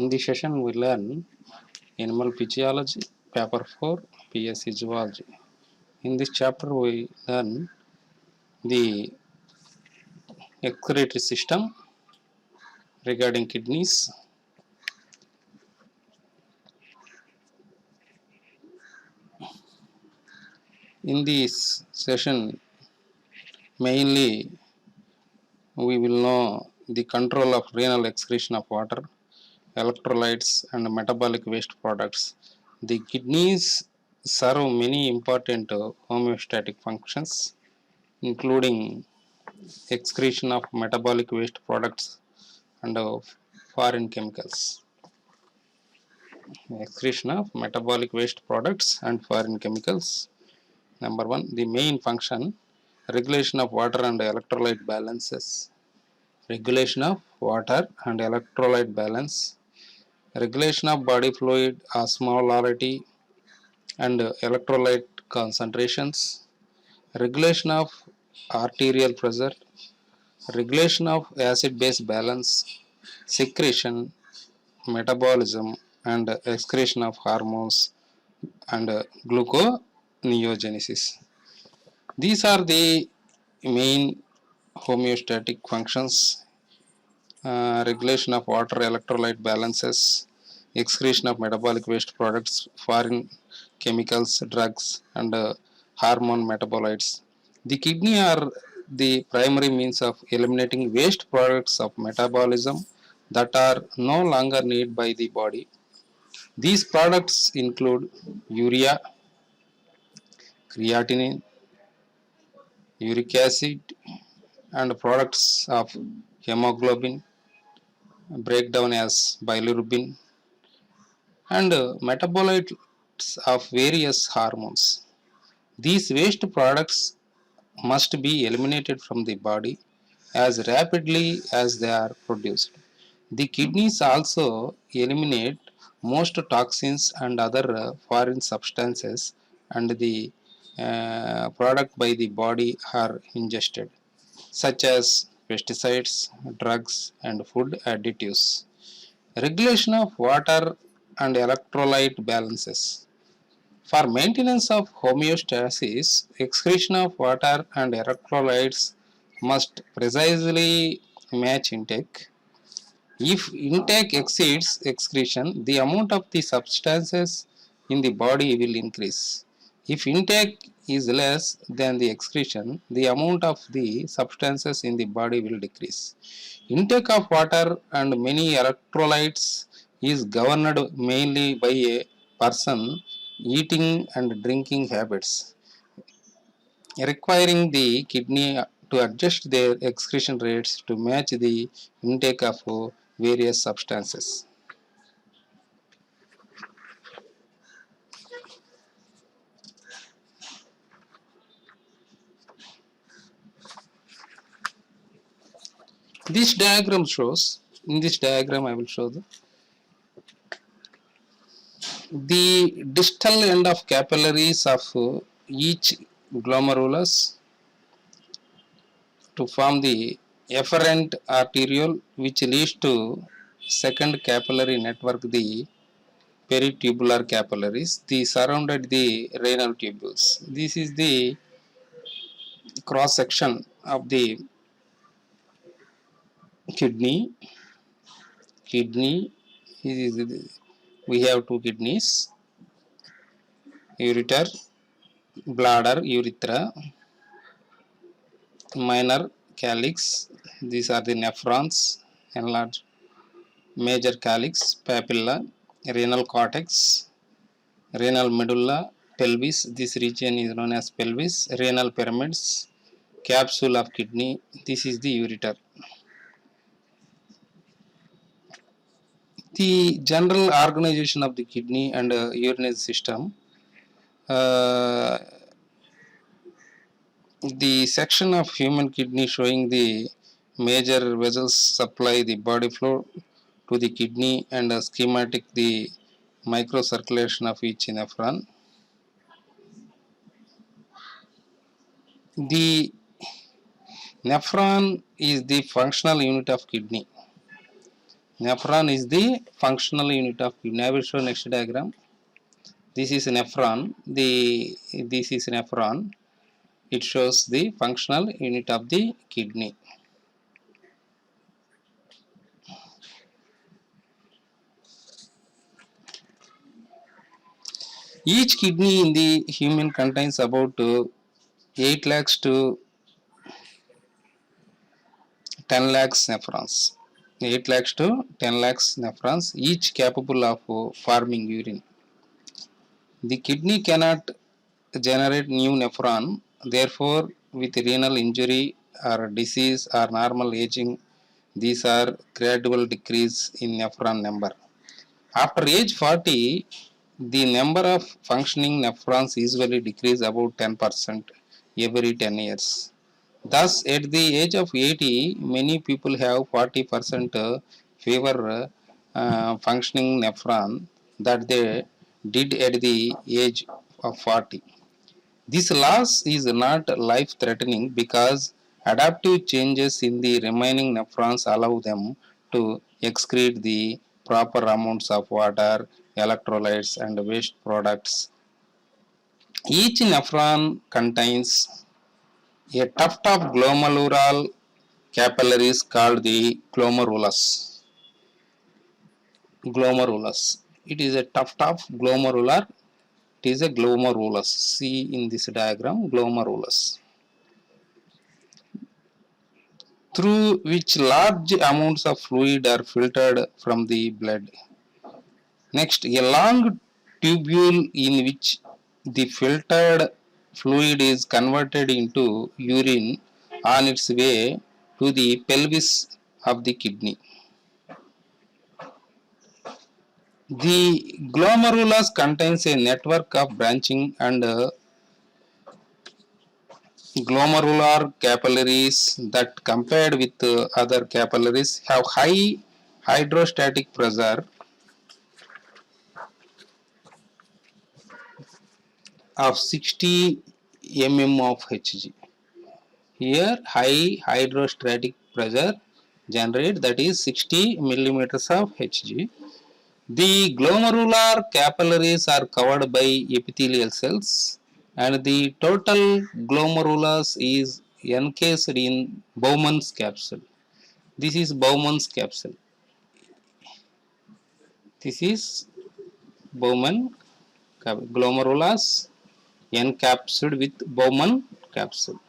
In this session, we learn animal physiology, paper 4, PSC zoology. In this chapter, we learn the excretory system regarding kidneys. In this session, mainly we will know the control of renal excretion of water, electrolytes, and metabolic waste products. The kidneys serve many important homeostatic functions, including excretion of metabolic waste products and foreign chemicals. Excretion of metabolic waste products and foreign chemicals. Number one, the main function, regulation of water and electrolyte balances. Regulation of water and electrolyte balance. Regulation of body fluid osmolality and electrolyte concentrations. Regulation of arterial pressure. Regulation of acid-base balance, secretion, metabolism, and excretion of hormones and gluconeogenesis. These are the main homeostatic functions: regulation of water electrolyte balances, excretion of metabolic waste products, foreign chemicals, drugs, and hormone metabolites. The kidney are the primary means of eliminating waste products of metabolism that are no longer needed by the body. These products include urea, creatinine, uric acid, and products of hemoglobin breakdown as bilirubin and metabolites of various hormones. These waste products must be eliminated from the body as rapidly as they are produced. The kidneys also eliminate most toxins and other foreign substances and the product by the body are ingested, such as pesticides, drugs, and food additives. Regulation of water and electrolyte balances. For maintenance of homeostasis, excretion of water and electrolytes must precisely match intake. If intake exceeds excretion, the amount of the substances in the body will increase. If intake is less than the excretion, the amount of the substances in the body will decrease. Intake of water and many electrolytes is governed mainly by a person eating and drinking habits, requiring the kidney to adjust their excretion rates to match the intake of various substances. This diagram shows, in this diagram I will show the distal end of capillaries of each glomerulus to form the efferent arteriole, which leads to second capillary network, the peritubular capillaries, the surrounded the renal tubules. This is the cross section of the kidney. We have two kidneys: ureter, bladder, urethra, minor calyx. These are the nephrons, enlarged major calyx, papilla, renal cortex, renal medulla, pelvis. This region is known as pelvis, renal pyramids, capsule of kidney. This is the ureter. The general organization of the kidney and urinary system. The section of human kidney showing the major vessels supply the body flow to the kidney and schematic the microcirculation of each nephron. The nephron is the functional unit of kidney. Nephron is the functional unit of kidney. I will show next diagram. This is nephron. This is nephron. It shows the functional unit of the kidney. Each kidney in the human contains about 8 lakhs to 10 lakhs nephrons. 8 lakhs to 10 lakhs nephrons, each capable of forming urine. The kidney cannot generate new nephron, therefore, with renal injury or disease or normal aging, these are gradual decrease in nephron number. After age 40, the number of functioning nephrons usually decrease about 10% every 10 years. Thus, at the age of 80, many people have 40% fewer functioning nephron that they did at the age of 40. This loss is not life-threatening because adaptive changes in the remaining nephrons allow them to excrete the proper amounts of water, electrolytes, and waste products. Each nephron contains a tuft of glomerular capillaries called the glomerulus. Glomerulus. It is a tuft of glomerular. It is a glomerulus. See in this diagram, glomerulus, through which large amounts of fluid are filtered from the blood. Next, a long tubule in which the filtered fluid is converted into urine on its way to the pelvis of the kidney. The glomerulus contains a network of branching and glomerular capillaries that, compared with other capillaries, have high hydrostatic pressure of 60 mm of Hg. Here, high hydrostatic pressure generate, that is 60 millimeters of Hg. The glomerular capillaries are covered by epithelial cells, and the total glomerulus is encased in Bowman's capsule. This is Bowman's capsule. This is Bowman glomerulus encapsulated with Bowman capsule.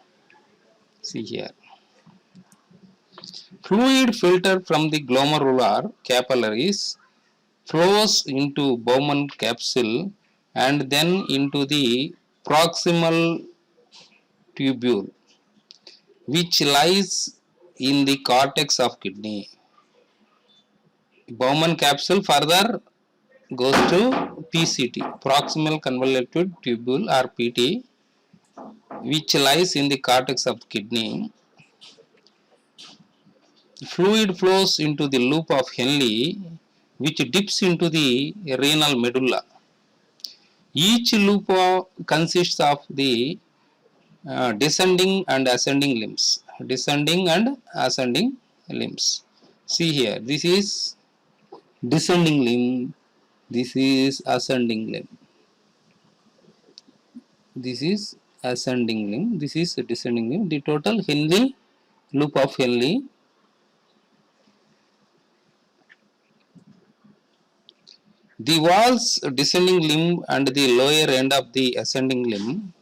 See here. Fluid filtered from the glomerular capillaries flows into Bowman capsule and then into the proximal tubule, which lies in the cortex of kidney. Bowman capsule further goes to PCT, proximal convoluted tubule, or PT, which lies in the cortex of the kidney. Fluid flows into the loop of Henle, which dips into the renal medulla. Each loop consists of the descending and ascending limbs. Descending and ascending limbs. See here, this is descending limb, this is ascending limb. This is ascending limb, this is descending limb. The total Henle, loop of Henle. The walls, descending limb and the lower end of the ascending limb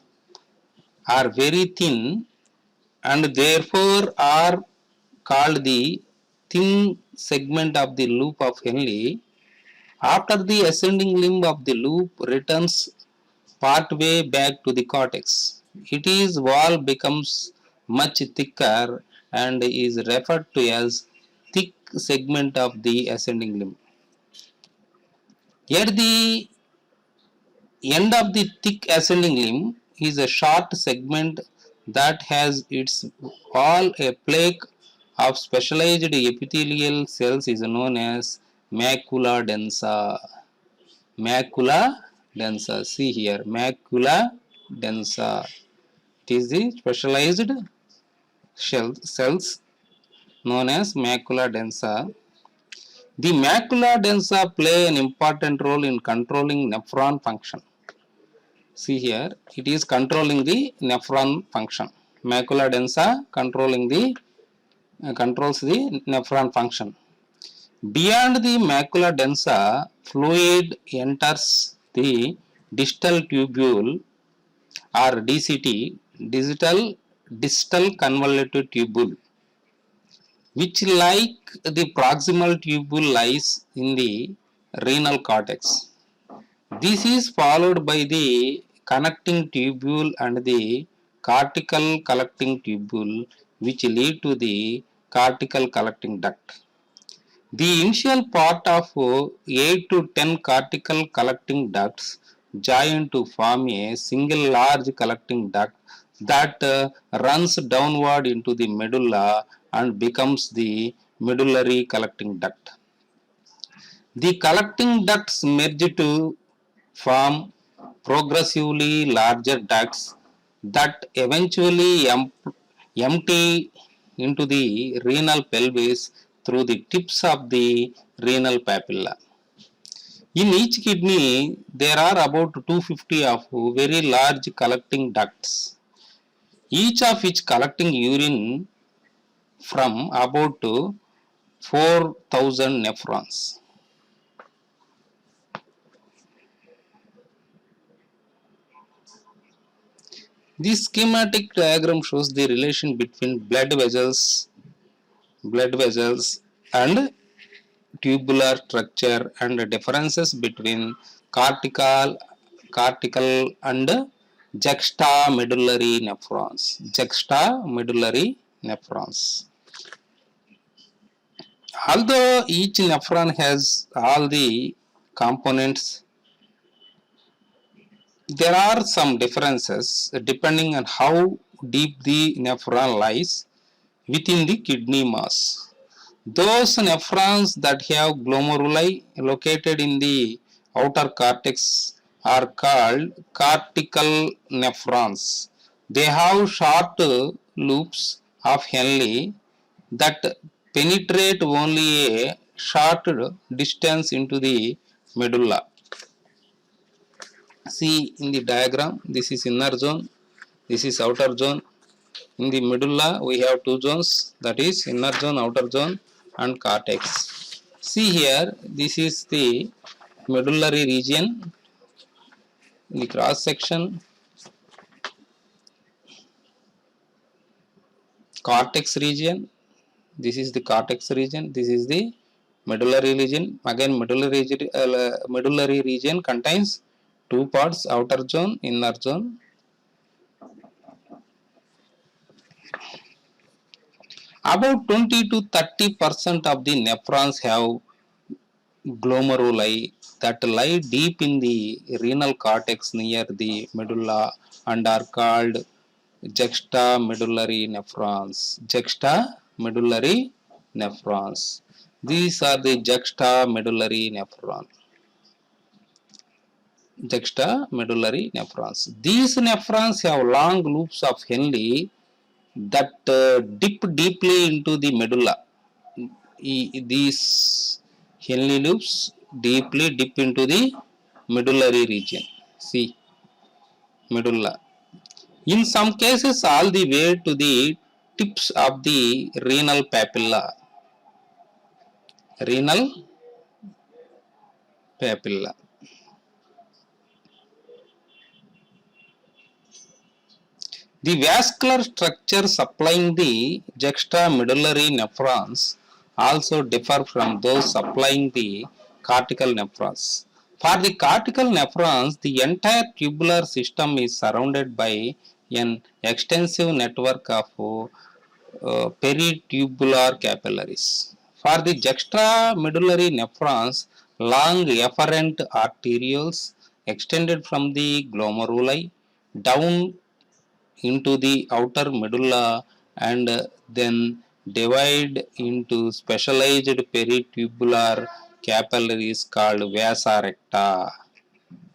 are very thin and therefore are called the thin segment of the loop of Henle. After the ascending limb of the loop returns part way back to the cortex, its wall becomes much thicker and is referred to as thick segment of the ascending limb. At the end of the thick ascending limb is a short segment that has its wall a plaque of specialized epithelial cells is known as macula densa. Macula densa. See here, macula densa. It is the specialized cells known as macula densa. The macula densa play an important role in controlling nephron function. See here, it is controlling the nephron function. Macula densa controls the nephron function. Beyond the macula densa, fluid enters the distal tubule or DCT, distal convoluted tubule, which like the proximal tubule lies in the renal cortex. This is followed by the connecting tubule and the cortical collecting tubule, which lead to the cortical collecting duct. The initial part of 8 to 10 cortical collecting ducts join to form a single large collecting duct that runs downward into the medulla and becomes the medullary collecting duct. The collecting ducts merge to form progressively larger ducts that eventually empty into the renal pelvis through the tips of the renal papilla. In each kidney, there are about 250 of very large collecting ducts, each of which collecting urine from about 4,000 nephrons. This schematic diagram shows the relation between blood vessels and tubular structure and differences between cortical and juxtamedullary nephrons. Juxtamedullary nephrons. Although each nephron has all the components, there are some differences depending on how deep the nephron lies within the kidney mass. Those nephrons that have glomeruli located in the outer cortex are called cortical nephrons. They have short loops of Henle that penetrate only a short distance into the medulla. See in the diagram, this is inner zone, this is outer zone. In the medulla, we have two zones, that is inner zone, outer zone, and cortex. See here, this is the medullary region, the cross section, cortex region. This is the cortex region. This is the medullary region. Again, medullary region contains two parts: outer zone, inner zone. About 20 to 30% of the nephrons have glomeruli that lie deep in the renal cortex near the medulla and are called juxtamedullary nephrons. Juxtamedullary nephrons. These are the juxtamedullary nephron. Juxtamedullary nephrons. These nephrons have long loops of Henle that dip deeply into the medulla. These Henle loops deeply dip into the medullary region. See, medulla. In some cases, all the way to the tips of the renal papilla. Renal papilla. The vascular structure supplying the juxtamedullary nephrons also differ from those supplying the cortical nephrons. For the cortical nephrons, the entire tubular system is surrounded by an extensive network of peritubular capillaries. For the juxtamedullary nephrons, long efferent arterioles extended from the glomeruli down into the outer medulla and then divide into specialized peritubular capillaries called vasa recta.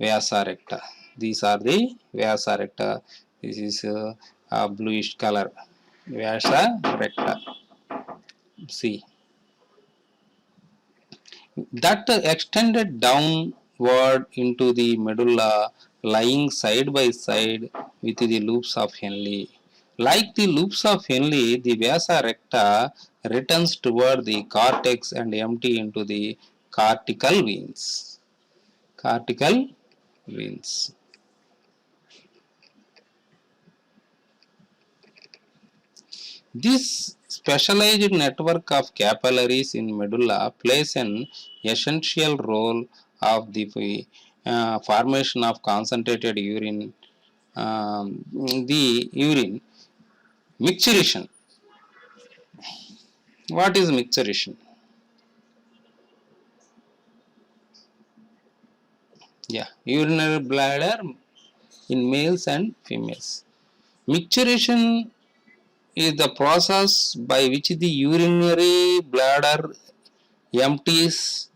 Vasa recta. These are the vasa recta. This is a bluish color. Vasa recta. See. that extended downward into the medulla, lying side by side with the loops of Henle. Like the loops of Henle, the vasa recta returns toward the cortex and empty into the cortical veins. Cortical veins. This specialized network of capillaries in medulla plays an essential role of the formation of concentrated urine. The urine micturition. What is micturition? Yeah, urinary bladder in males and females. Micturition is the process by which the urinary bladder empties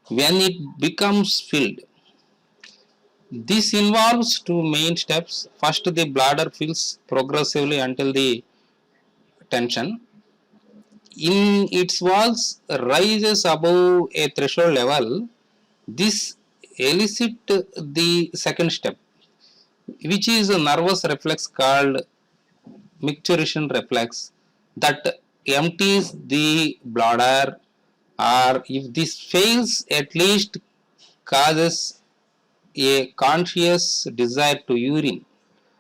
when it becomes filled. This involves two main steps. First, the bladder fills progressively until the tension in its walls rises above a threshold level. This elicits the second step, which is a nervous reflex called micturition reflex that empties the bladder, or if this fails, at least causes a conscious desire to urine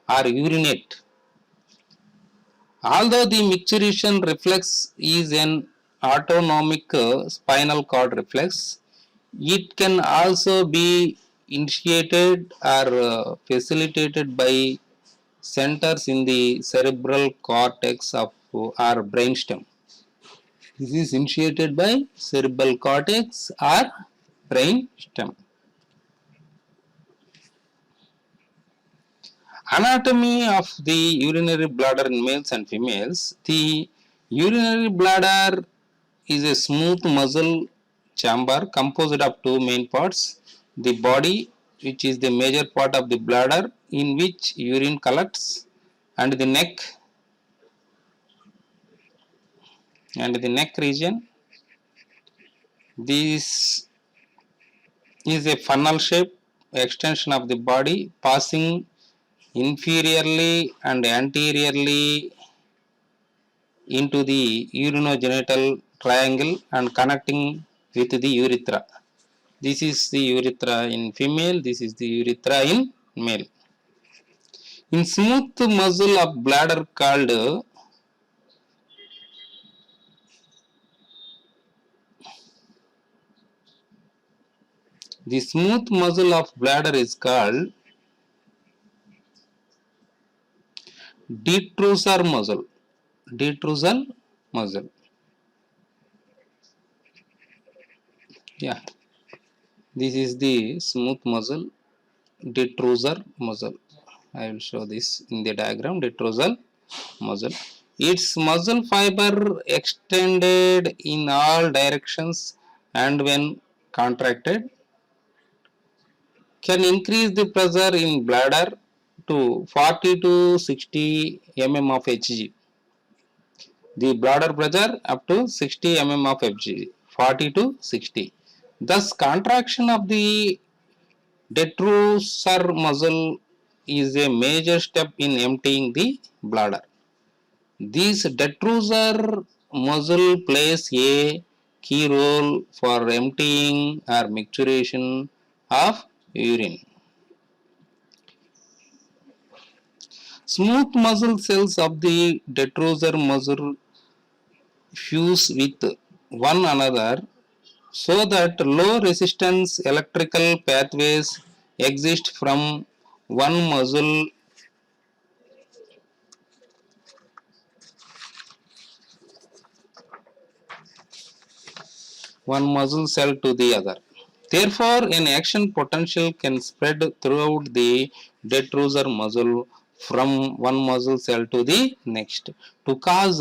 or urinate. Although the micturition reflex is an autonomic spinal cord reflex, it can also be initiated or facilitated by centers in the cerebral cortex of our brainstem. This is initiated by cerebral cortex or brainstem. Anatomy of the urinary bladder in males and females. The urinary bladder is a smooth muscle chamber composed of two main parts: the body, which is the major part of the bladder in which urine collects, and the neck region. This is a funnel shape extension of the body passing inferiorly and anteriorly into the urinogenital triangle and connecting with the urethra. This is the urethra in female, this is the urethra in male. In smooth muscle of bladder called the smooth muscle of bladder is called detrusor muscle. Detrusor muscle. Yeah, this is the smooth muscle, detrusor muscle. I will show this in the diagram. Detrusor muscle. Its muscle fiber extended in all directions and when contracted can increase the pressure in bladder to 40 to 60 mm of Hg. The bladder pressure up to 60 mm of Hg, 40 to 60. Thus, contraction of the detrusor muscle is a major step in emptying the bladder. This detrusor muscle plays a key role for emptying or micturition of urine. Smooth muscle cells of the detrusor muscle fuse with one another so that low resistance electrical pathways exist from one muscle cell to the other. Therefore, an action potential can spread throughout the detrusor muscle from one muscle cell to the next to cause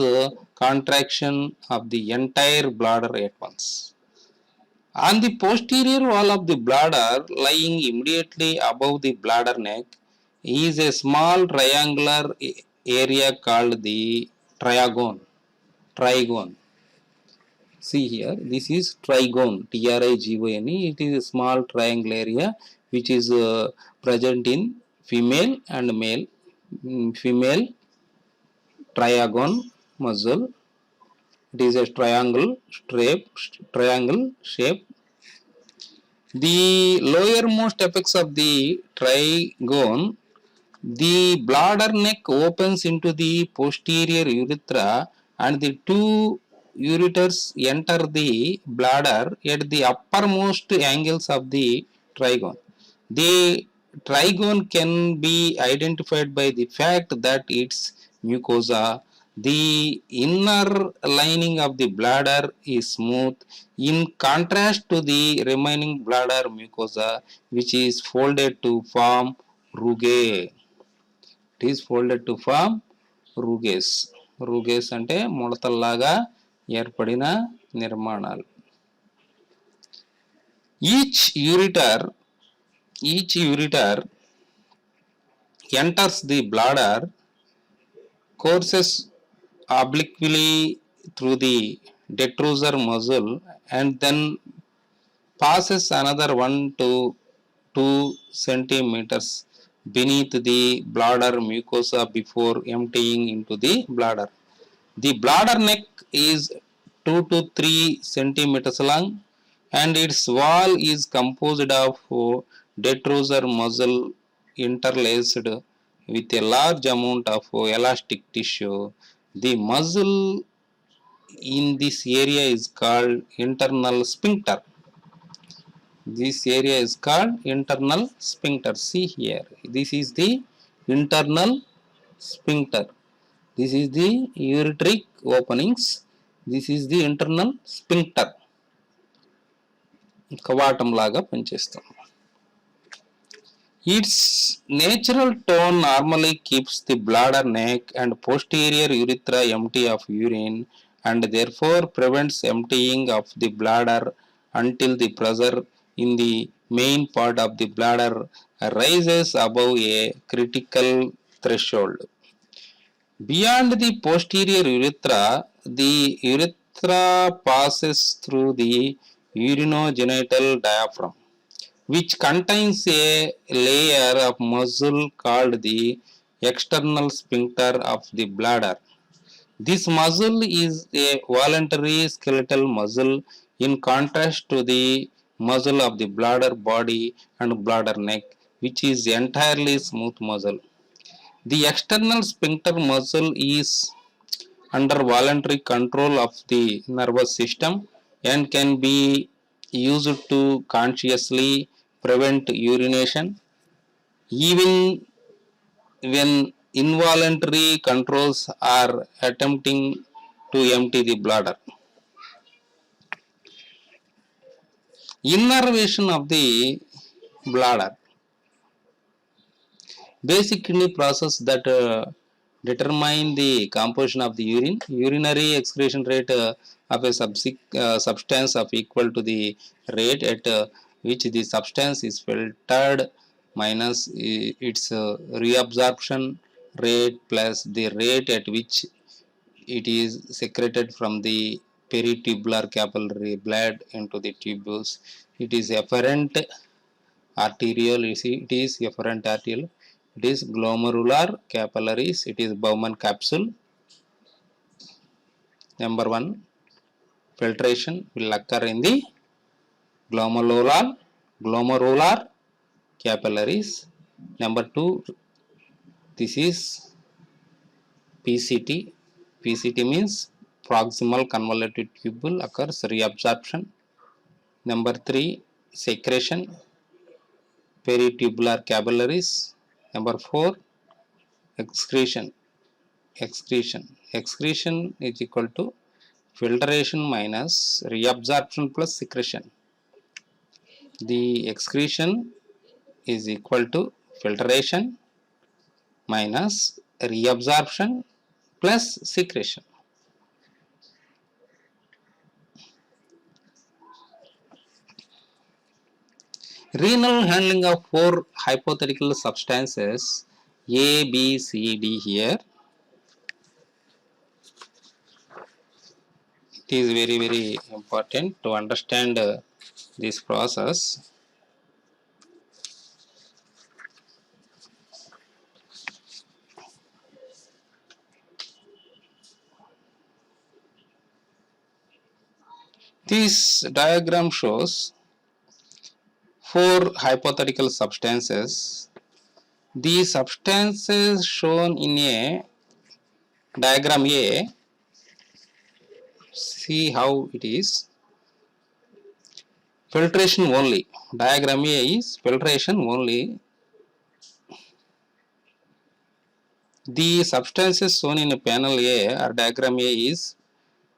contraction of the entire bladder at once. On the posterior wall of the bladder, lying immediately above the bladder neck, is a small triangular area called the trigone. See here, this is trigone, Trigone. It is a small triangle area which is present in female and male. Female trigone muscle. It is a triangle shape. The lowermost apex of the trigone, the bladder neck opens into the posterior urethra and the two ureters enter the bladder at the uppermost angles of the trigone. The trigone can be identified by the fact that its mucosa, the inner lining of the bladder, is smooth in contrast to the remaining bladder mucosa, which is folded to form rugae. It is folded to form ruges. Ruges అంటే ముడతల్లాగా ఏర్పడిన నిర్మాణాలు. Each ureter enters the bladder, courses obliquely through the detrusor muscle, and then passes another 1 to 2 centimeters beneath the bladder mucosa before emptying into the bladder. The bladder neck is 2 to 3 centimeters long and its wall is composed of detrusor muscle interlaced with a large amount of elastic tissue. The muscle in this area is called internal sphincter. This area is called internal sphincter. See here, this is the internal sphincter. This is the ureteric openings. This is the internal sphincter. కవాటం లాగా పనిచేస్తాం. Its natural tone normally keeps the bladder neck and posterior urethra empty of urine and therefore prevents emptying of the bladder until the pressure in the main part of the bladder rises above a critical threshold. Beyond the posterior urethra, the urethra passes through the urinogenital diaphragm, which contains a layer of muscle called the external sphincter of the bladder. This muscle is a voluntary skeletal muscle in contrast to the muscle of the bladder body and bladder neck, which is entirely smooth muscle. The external sphincter muscle is under voluntary control of the nervous system and can be used to consciously prevent urination even when involuntary controls are attempting to empty the bladder. Innervation of the bladder. Basic kidney process that determine the composition of the urine. Urinary excretion rate of a substance of equal to the rate at which the substance is filtered minus its reabsorption rate plus the rate at which it is secreted from the peritubular capillary blood into the tubules. It is efferent arterial. You see, it is efferent arterial. It is glomerular capillaries. It is Bowman capsule. Number 1, filtration will occur in the glomerular capillaries. Number 2, this is PCT. PCT means proximal convoluted tubule occurs reabsorption. Number 3, secretion, peritubular capillaries. Number 4, excretion. Excretion is equal to filtration minus reabsorption plus secretion. The excretion is equal to filtration minus reabsorption plus secretion. Renal handling of 4 hypothetical substances A, B, C, D here. It is very important to understand this process. This diagram shows four hypothetical substances. The substances shown in a diagram A, see how it is. Filtration only. Diagram A is filtration only. The substances shown in panel A or diagram A is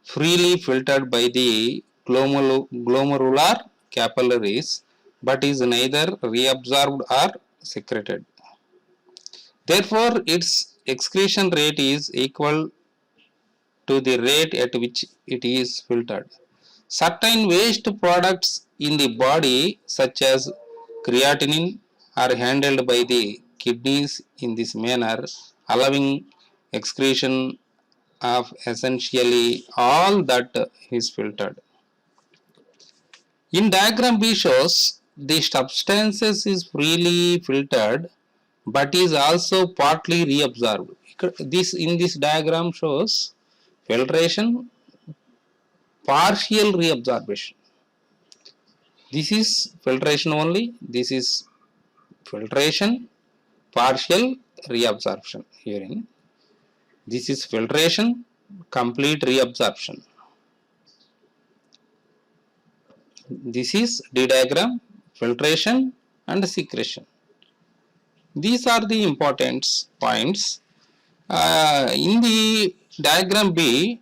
freely filtered by the glomerular capillaries but is neither reabsorbed or secreted. Therefore, its excretion rate is equal to the rate at which it is filtered. Certain waste products in the body, such as creatinine, are handled by the kidneys in this manner, allowing excretion of essentially all that is filtered. In diagram B shows the substances is freely filtered but is also partly reabsorbed. This in this diagram shows filtration, partial reabsorption. This is filtration only. This is filtration, partial reabsorption urine. This is filtration, complete reabsorption. This is D diagram, filtration and secretion. These are the important points. In the diagram B,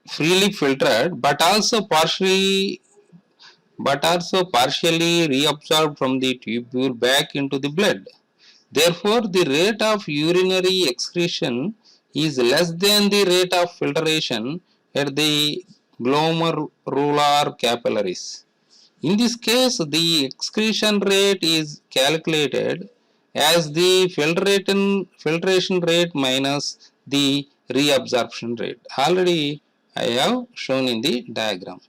freely filtered but also partially reabsorbed from the tubule back into the blood. Therefore, the rate of urinary excretion is less than the rate of filtration at the glomerular capillaries. In this case, the excretion rate is calculated as the filtration rate minus the reabsorption rate. Already I have shown in the diagram.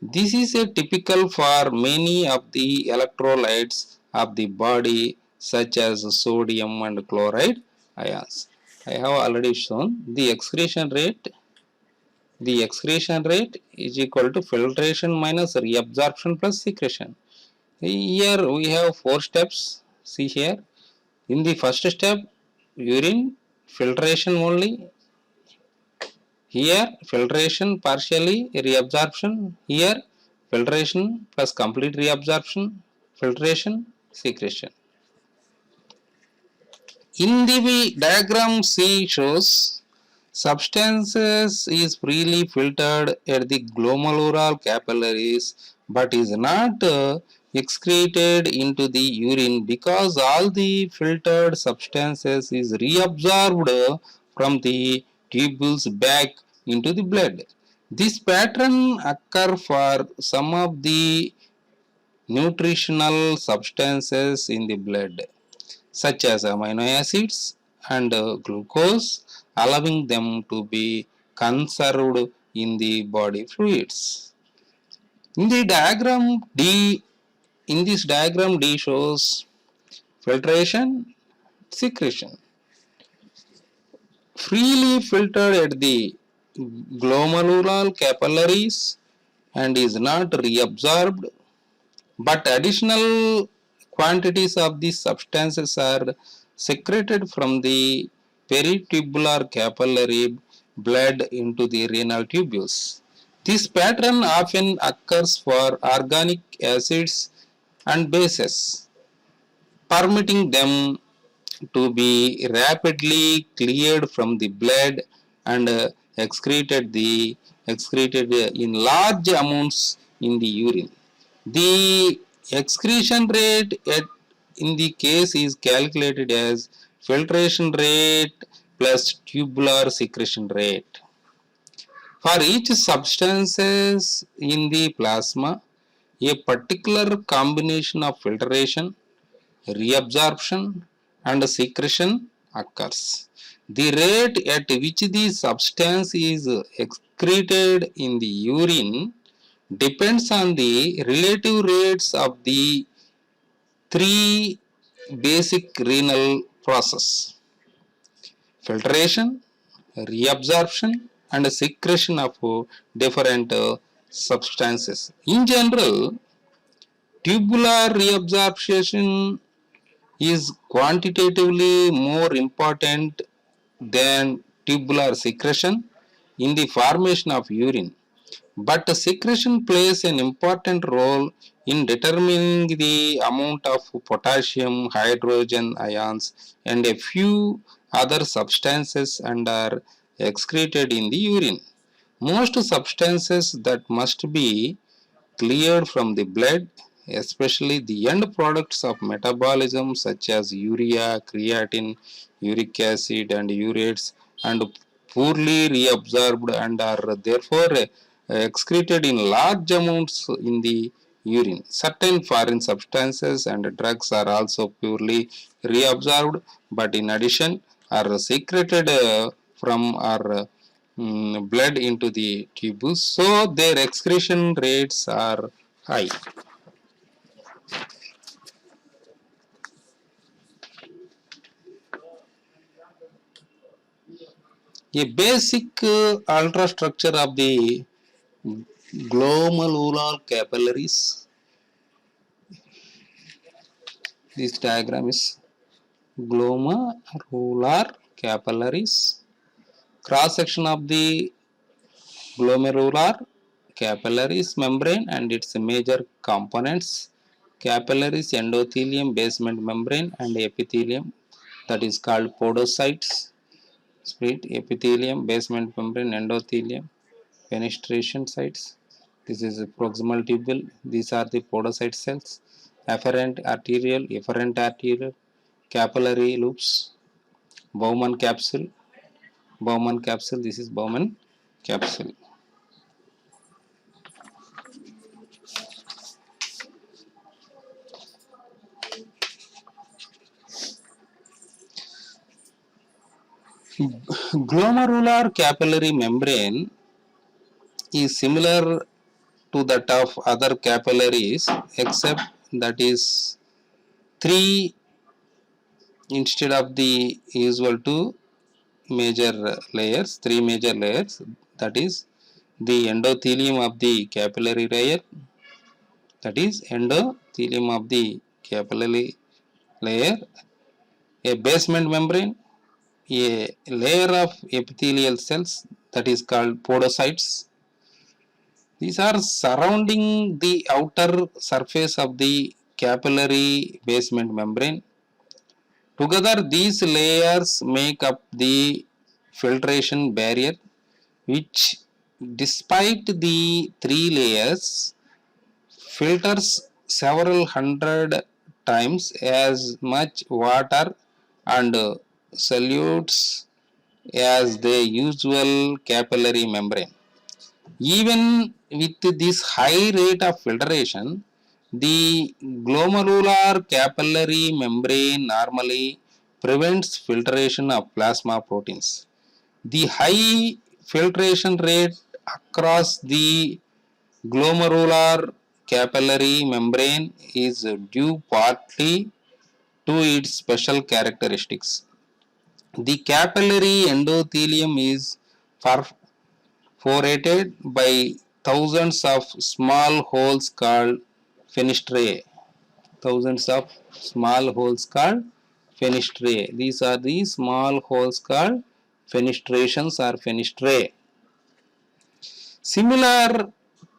This is a typical for many of the electrolytes of the body, such as sodium and chloride ions. I have already shown the excretion rate. The excretion rate is equal to filtration minus reabsorption plus secretion. Here we have four steps. See here. In the first step, urine filtration only. Here filtration partially reabsorption. Here filtration plus complete reabsorption, filtration, secretion. In the diagram C shows substances is freely filtered at the glomerular capillaries but is not excreted into the urine because all the filtered substances is reabsorbed from the tubules back into the blood. This pattern occurs for some of the nutritional substances in the blood, such as amino acids and glucose, allowing them to be conserved in the body fluids. In the diagram D, in this diagram D shows filtration, secretion. Freely filtered at the glomerular capillaries and is not reabsorbed, but additional quantities of these substances are secreted from the peritubular capillary blood into the renal tubules. This pattern often occurs for organic acids and bases, permitting them to be rapidly cleared from the blood and excreted in large amounts in the urine. The excretion rate in the case is calculated as filtration rate plus tubular secretion rate. For each substances in the plasma, a particular combination of filtration, reabsorption and secretion occurs. The rate at which the substance is excreted in the urine depends on the relative rates of the three basic renal process: filtration, reabsorption, and secretion of different substances. In general, tubular reabsorption is quantitatively more important than tubular secretion in the formation of urine. But secretion plays an important role in determining the amount of potassium, hydrogen ions, and a few other substances and are excreted in the urine. Most substances that must be cleared from the blood, especially the end products of metabolism such as urea, creatine, uric acid, and urates, and poorly reabsorbed and are therefore excreted in large amounts in the urine. Certain foreign substances and drugs are also poorly reabsorbed, but in addition are secreted from our blood into the tubules, so their excretion rates are high. A basic ultrastructure of the glomerular capillaries. This diagram is glomerular capillaries. Cross section of the glomerular capillaries membrane and its major components: capillaries, endothelium, basement membrane, and epithelium, that is called podocytes. Split epithelium, basement membrane, endothelium, fenestration sites. This is a proximal tubule. These are the podocyte cells. Efferent arterial, capillary loops, Bowman capsule. Bowman capsule. This is Bowman capsule. Glomerular capillary membrane is similar to that of other capillaries, except that is three instead of the usual two major layers, three major layers, that is the endothelium of the capillary layer, that is endothelium of the capillary layer, a basement membrane, a layer of epithelial cells, that is called podocytes. These are surrounding the outer surface of the capillary basement membrane. Together, these layers make up the filtration barrier, which, despite the three layers, filters several hundred times as much water and solutes as the usual capillary membrane. Even with this high rate of filtration, the glomerular capillary membrane normally prevents filtration of plasma proteins. The high filtration rate across the glomerular capillary membrane is due partly to its special characteristics. The capillary endothelium is perforated by thousands of small holes called fenestrae. Thousands of small holes called fenestrae. These are the small holes called fenestrations or fenestrae. Similar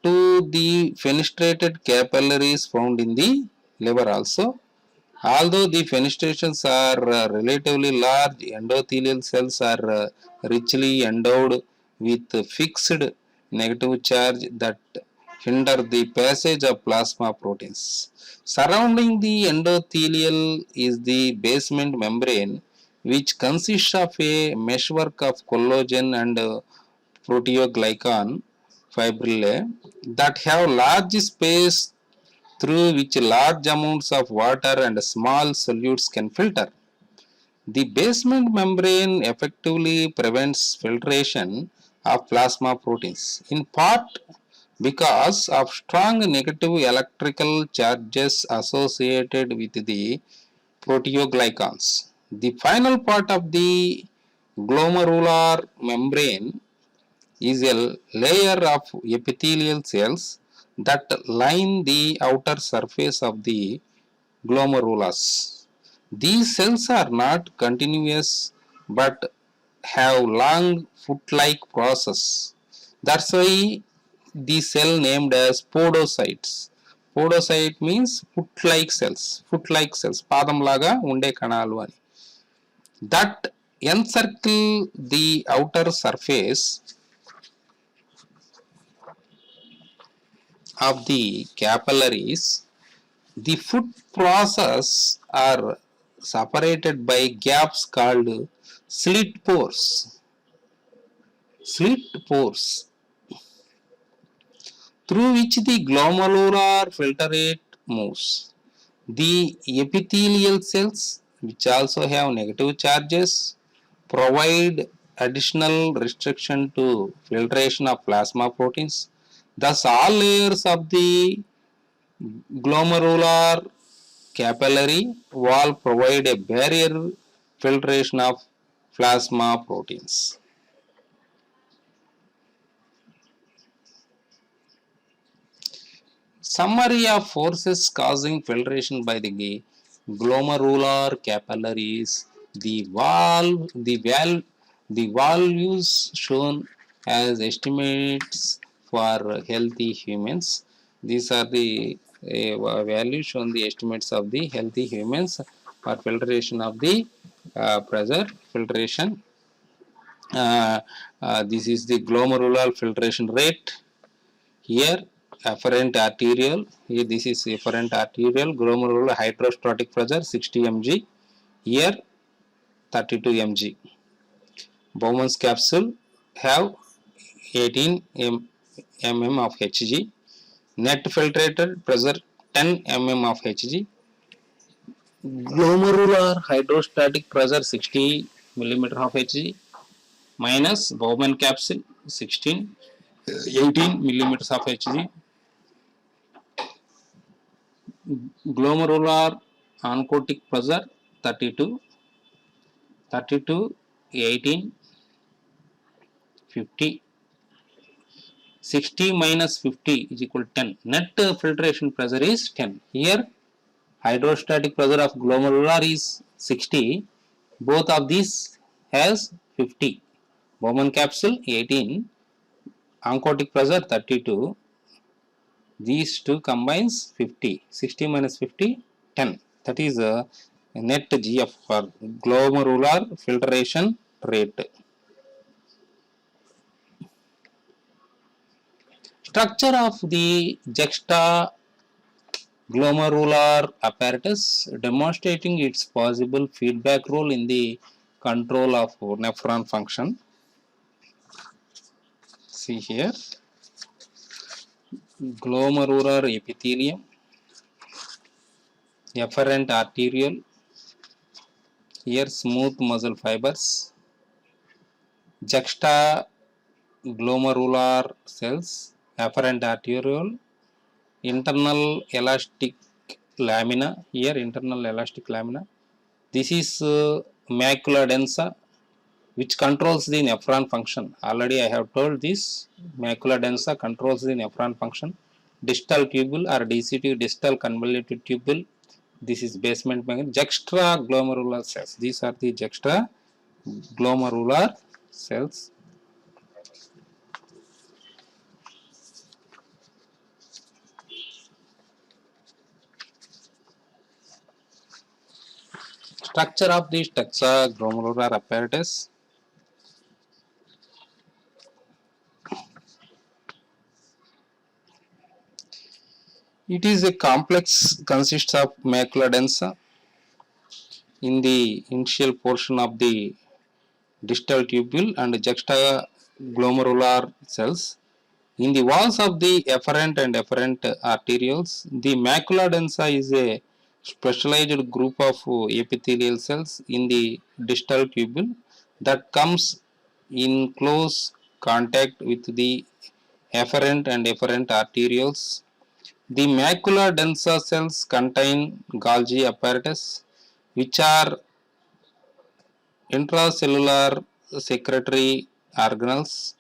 to the fenestrated capillaries found in the liver also, although the fenestrations are relatively large, endothelial cells are richly endowed with fixed negative charge that hinder the passage of plasma proteins. Surrounding the endothelial is the basement membrane, which consists of a meshwork of collagen and proteoglycan fibrillae that have large space through which large amounts of water and small solutes can filter. The basement membrane effectively prevents filtration of plasma proteins, in part because of strong negative electrical charges associated with the proteoglycans. The final part of the glomerular membrane is a layer of epithelial cells that line the outer surface of the glomerulus. These cells are not continuous but have long foot-like process. That's why the cell named as podocytes. Podocyte means foot-like cells. Foot-like cells. పాదం లాగా ఉండే కణాలు అని. That encircle the outer surface of the capillaries. The foot process are separated by gaps called slit pores. Slit pores through which the glomerular filtrate moves. The epithelial cells, which also have negative charges, provide additional restriction to filtration of plasma proteins. Thus, all layers of the glomerular capillary wall provide a barrier filtration of plasma proteins. Summary of forces causing filtration by the glomerular capillaries. The values shown as estimates for healthy humans. These are the values shown the estimates of the healthy humans for filtration of the pressure filtration. This is the glomerular filtration rate. Here afferent arterial, here this is afferent arterial glomerular hydrostatic pressure 60 mg, here 32 mg. Bowman's capsule have 18 mm of Hg, net filtrated pressure 10 mm of Hg, glomerular hydrostatic pressure 60 mm of Hg minus Bowman capsule 18 millimeters of Hg, glomerular oncotic pressure 32, 18, 50, 60 minus 50 is equal to 10. Net filtration pressure is 10. Here hydrostatic pressure of glomerular is 60. Both of these has 50. Bowman capsule 18, oncotic pressure 32. These two combines 50. 60 minus 50, 10. That is net GF for glomerular filtration rate. Structure of the juxtaglomerular apparatus demonstrating its possible feedback role in the control of nephron function. See here, glomerular epithelium, efferent arteriole, here smooth muscle fibers, juxtaglomerular cells, afferent arteriole, internal elastic lamina, here internal elastic lamina. This is macula densa, which controls the nephron function. Already I have told this, macula densa controls the nephron function. Distal tubule or DCT, distal convoluted tubule. This is basement membrane. Juxtaglomerular cells. These are the juxtaglomerular cells. Structure of the juxtaglomerular apparatus. It is a complex, consists of macula densa in the initial portion of the distal tubule and juxtaglomerular cells. In the walls of the efferent and efferent arterioles, the macula densa is a specialized group of epithelial cells in the distal tubule that comes in close contact with the efferent and efferent arterioles. The macula densa cells contain Golgi apparatus, which are intracellular secretory organelles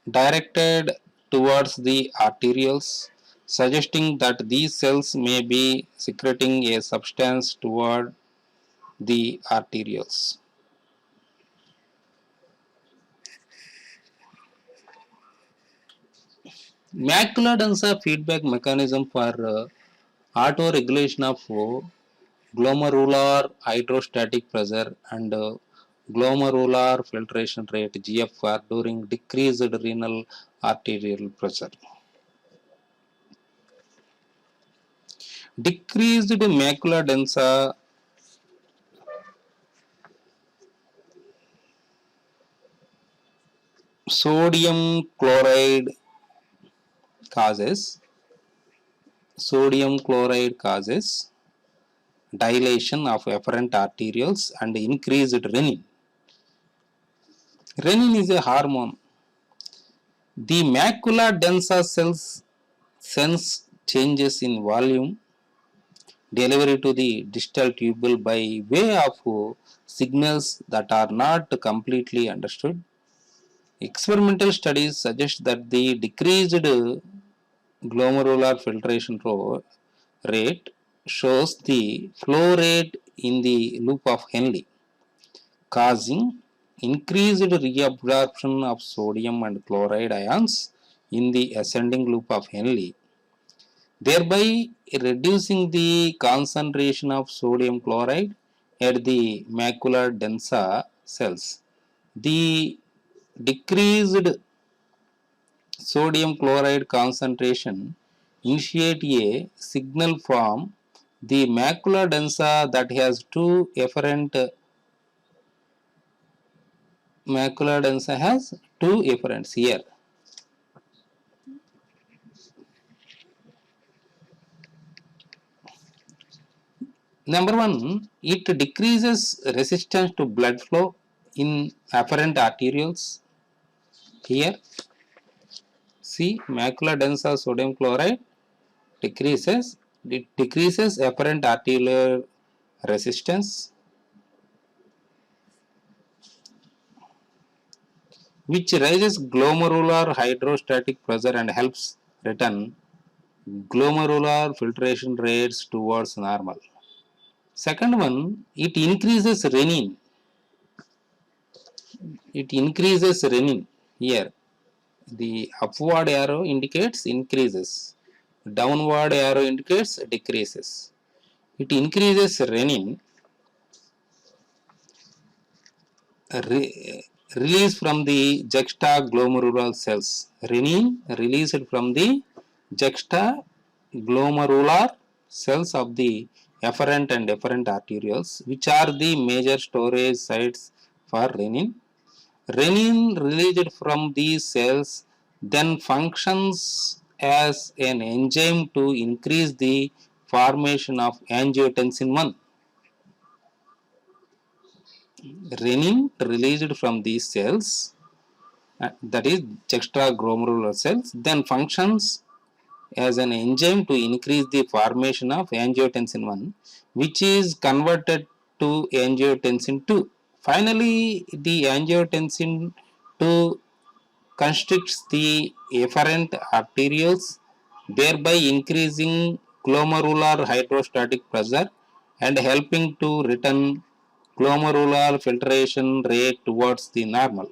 directed towards the arterioles, suggesting that these cells may be secreting a substance toward the arterioles. Macula densa feedback mechanism for auto-regulation of glomerular hydrostatic pressure and glomerular filtration rate GFR during decreased renal arterial pressure. Decreased macula densa sodium chloride causes dilation of efferent arterioles and increased renin. Renin is a hormone. The macula densa cells sense changes in volume delivery to the distal tubule by way of signals that are not completely understood. Experimental studies suggest that the decreased glomerular filtration rate shows the flow rate in the loop of Henle, causing increased reabsorption of sodium and chloride ions in the ascending loop of Henle, thereby reducing the concentration of sodium chloride at the macula densa cells. The decreased sodium chloride concentration initiate a signal from the macula densa that has two efferent efferents here. Number one, it decreases resistance to blood flow in afferent arterioles. Here, see, macula densa sodium chloride decreases afferent arterial resistance, which raises glomerular hydrostatic pressure and helps return glomerular filtration rates towards normal. Second one, it increases renin. Here. The upward arrow indicates increases, downward arrow indicates decreases. It increases renin released from the juxtaglomerular cells. Renin released from the juxtaglomerular cells of the efferent and efferent arterioles, which are the major storage sites for renin. Renin released from these cells then functions as an enzyme to increase the formation of angiotensin 1. Renin released from these cells, that is juxtaglomerular cells, then functions as an enzyme to increase the formation of angiotensin 1, which is converted to angiotensin 2. Finally, the angiotensin 2 constricts the efferent arterioles, thereby increasing glomerular hydrostatic pressure and helping to return glomerular filtration rate towards the normal.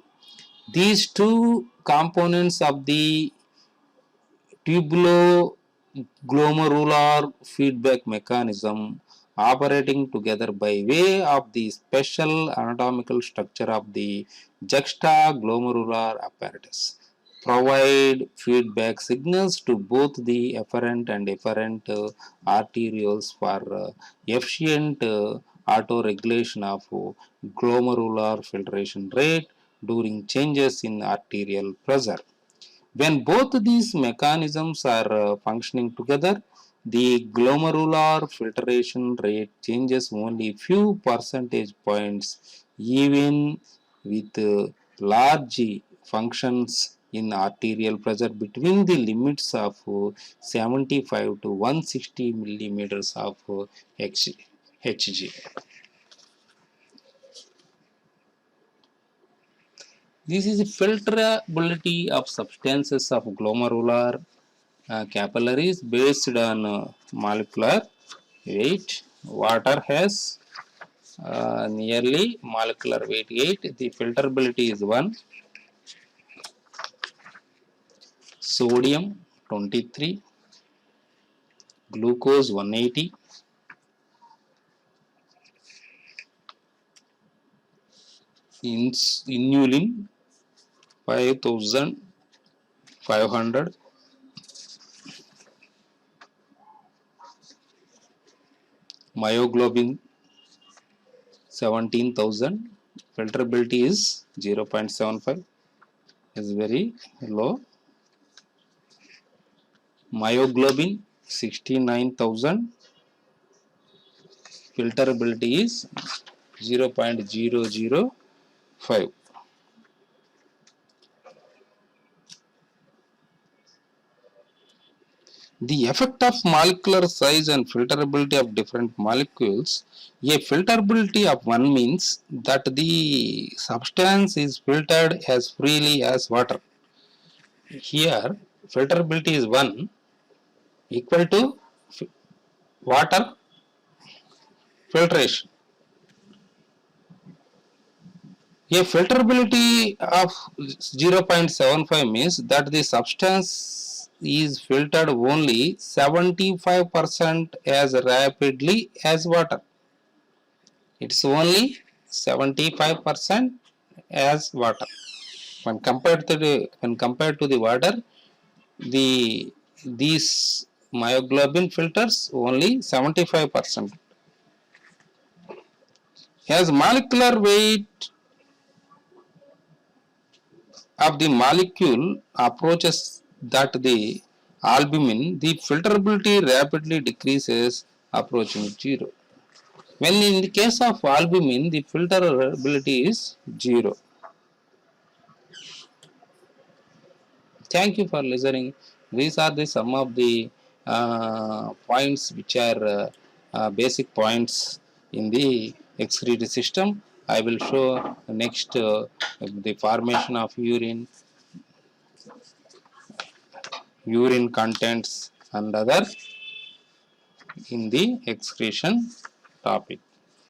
These two components of the tubuloglomerular feedback mechanism operating together by way of the special anatomical structure of the juxtaglomerular apparatus provide feedback signals to both the efferent and efferent arterioles for efficient auto-regulation of glomerular filtration rate during changes in arterial pressure. When both these mechanisms are functioning together, The glomerular filtration rate changes only few percentage points even with large functions in arterial pressure between the limits of 75 to 160 millimeters of Hg. This is the filterability of substances of glomerular capillaries based on molecular weight. Water has nearly molecular weight 8. The filterability is 1. Sodium 23. Glucose 180. Inulin 5500. Myoglobin 17,000. Filterability is 0.75, is very low. Myoglobin 69,000. Filterability is 0.005. The effect of molecular size and filterability of different molecules. A filterability of 1 means that the substance is filtered as freely as water. Here, filterability is 1 equal to water filtration. A filterability of 0.75 means that the substance is filtered only 75% as rapidly as water. It's only 75% as water. When compared to the water, these myoglobin filters only 75%. As molecular weight of the molecule approaches that the albumin, the filterability rapidly decreases approaching zero. When in the case of albumin, the filterability is zero. Thank you for listening. These are the some of the points which are basic points in the excretory system. I will show next the formation of urine contents and other in the excretion topic.